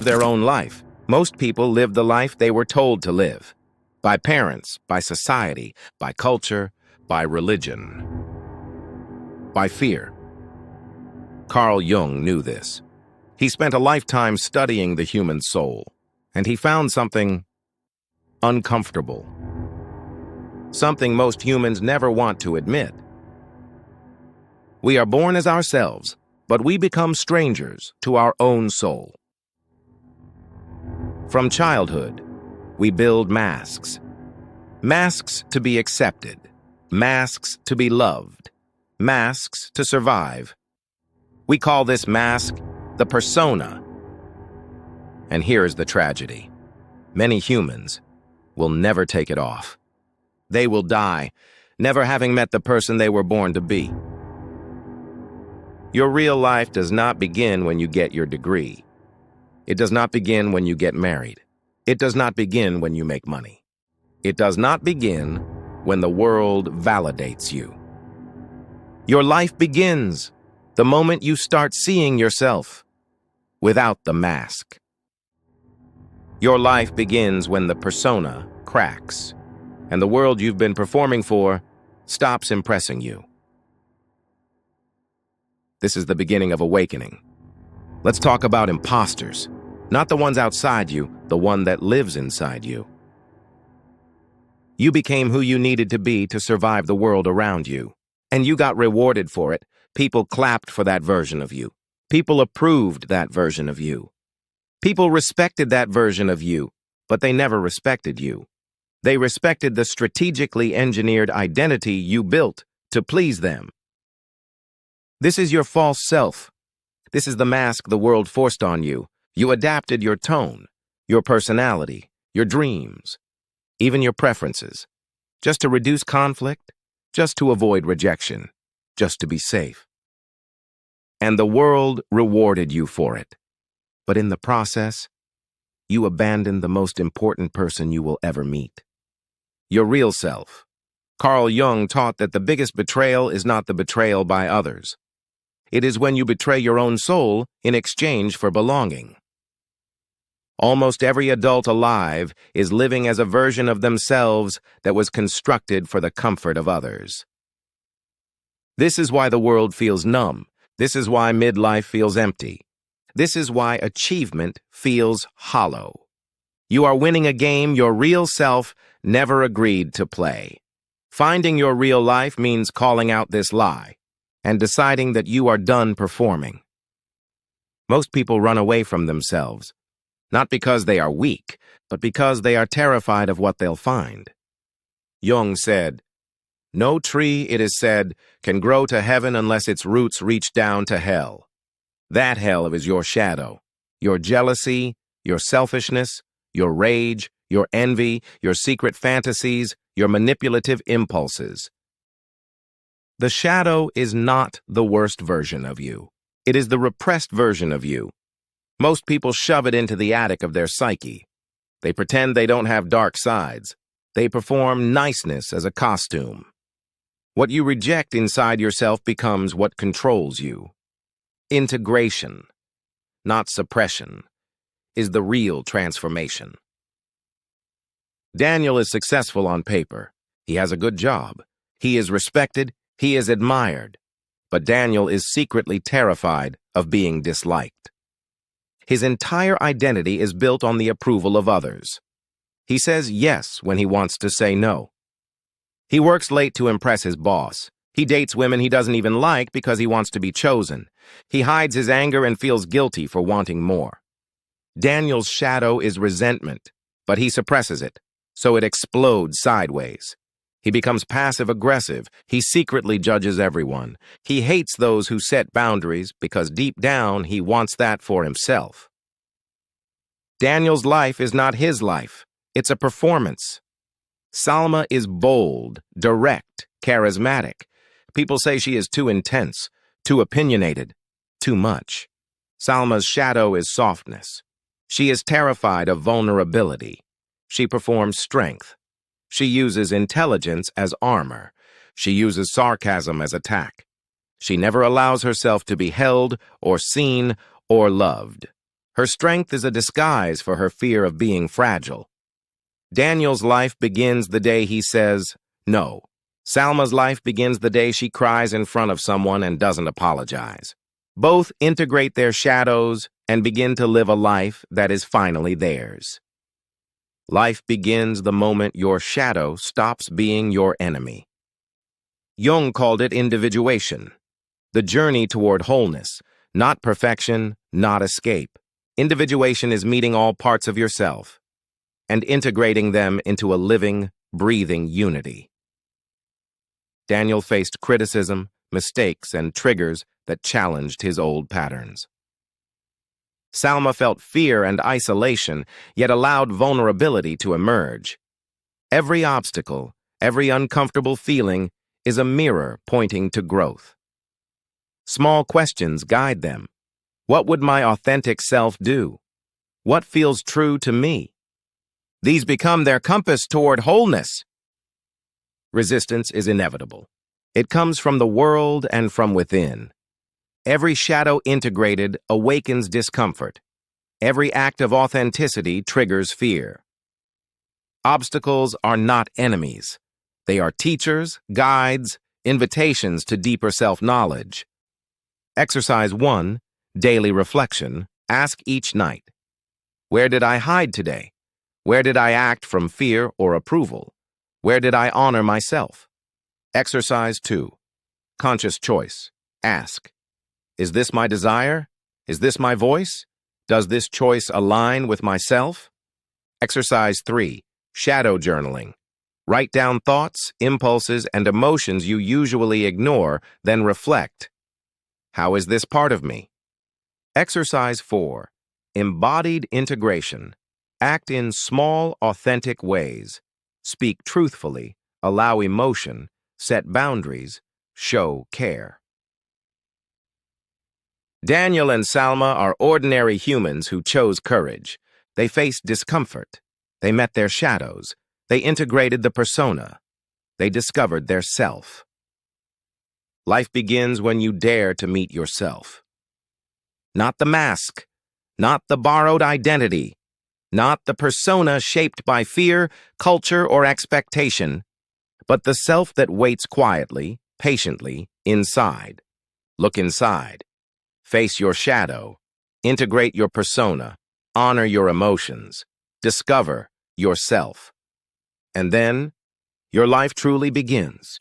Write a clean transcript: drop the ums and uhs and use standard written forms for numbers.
their own life. Most people live the life they were told to live. By parents, by society, by culture, by religion, by fear. Carl Jung knew this. He spent a lifetime studying the human soul, and he found something uncomfortable. Something most humans never want to admit. We are born as ourselves, but we become strangers to our own soul. From childhood, we build masks. Masks to be accepted. Masks to be loved. Masks to survive. We call this mask the persona. And here's the tragedy. Many humans will never take it off. They will die, never having met the person they were born to be. Your real life does not begin when you get your degree. It does not begin when you get married. It does not begin when you make money. It does not begin when the world validates you. Your life begins the moment you start seeing yourself without the mask. Your life begins when the persona cracks, and the world you've been performing for stops impressing you. This is the beginning of awakening. Let's talk about imposters. Not the ones outside you, the one that lives inside you. You became who you needed to be to survive the world around you, and you got rewarded for it. People clapped for that version of you. People approved that version of you. People respected that version of you, but they never respected you. They respected the strategically engineered identity you built to please them. This is your false self. This is the mask the world forced on you. You adapted your tone, your personality, your dreams, even your preferences, just to reduce conflict, just to avoid rejection, just to be safe. And the world rewarded you for it. But in the process, you abandoned the most important person you will ever meet. Your real self. Carl Jung taught that the biggest betrayal is not the betrayal by others. It is when you betray your own soul in exchange for belonging. Almost every adult alive is living as a version of themselves that was constructed for the comfort of others. This is why the world feels numb. This is why midlife feels empty. This is why achievement feels hollow. You are winning a game your real self never agreed to play. Finding your real life means calling out this lie and deciding that you are done performing. Most people run away from themselves, not because they are weak, but because they are terrified of what they'll find. Jung said, "No tree, it is said, can grow to heaven unless its roots reach down to hell. That hell is your shadow, your jealousy, your selfishness, your rage, your envy, your secret fantasies, your manipulative impulses. The shadow is not the worst version of you. It is the repressed version of you. Most people shove it into the attic of their psyche. They pretend they don't have dark sides. They perform niceness as a costume. What you reject inside yourself becomes what controls you. Integration, not suppression, is the real transformation." Daniel is successful on paper. He has a good job. He is respected. He is admired. But Daniel is secretly terrified of being disliked. His entire identity is built on the approval of others. He says yes when he wants to say no. He works late to impress his boss. He dates women he doesn't even like because he wants to be chosen. He hides his anger and feels guilty for wanting more. Daniel's shadow is resentment, but he suppresses it, so it explodes sideways. He becomes passive-aggressive. He secretly judges everyone. He hates those who set boundaries because deep down he wants that for himself. Daniel's life is not his life. It's a performance. Salma is bold, direct, charismatic. People say she is too intense, too opinionated, too much. Salma's shadow is softness. She is terrified of vulnerability. She performs strength. She uses intelligence as armor. She uses sarcasm as attack. She never allows herself to be held or seen or loved. Her strength is a disguise for her fear of being fragile. Daniel's life begins the day he says no. Salma's life begins the day she cries in front of someone and doesn't apologize. Both integrate their shadows and begin to live a life that is finally theirs. Life begins the moment your shadow stops being your enemy. Jung called it individuation, the journey toward wholeness, not perfection, not escape. Individuation is meeting all parts of yourself and integrating them into a living, breathing unity. Daniel faced criticism, mistakes, and triggers that challenged his old patterns. Salma felt fear and isolation, yet allowed vulnerability to emerge. Every obstacle, every uncomfortable feeling is a mirror pointing to growth. Small questions guide them. What would my authentic self do? What feels true to me? These become their compass toward wholeness. Resistance is inevitable. It comes from the world and from within. Every shadow integrated awakens discomfort. Every act of authenticity triggers fear. Obstacles are not enemies. They are teachers, guides, invitations to deeper self-knowledge. Exercise 1, daily reflection. Ask each night, where did I hide today? Where did I act from fear or approval? Where did I honor myself? Exercise 2, conscious choice. Ask, is this my desire? Is this my voice? Does this choice align with myself? Exercise 3, shadow journaling. Write down thoughts, impulses, and emotions you usually ignore, then reflect. How is this part of me? Exercise 4, embodied integration. Act in small, authentic ways. Speak truthfully, allow emotion, set boundaries, show care. Daniel and Salma are ordinary humans who chose courage. They faced discomfort. They met their shadows. They integrated the persona. They discovered their self. Life begins when you dare to meet yourself. Not the mask, not the borrowed identity, not the persona shaped by fear, culture, or expectation, but the self that waits quietly, patiently, inside. Look inside. Face your shadow. Integrate your persona. Honor your emotions. Discover yourself. And then, your life truly begins.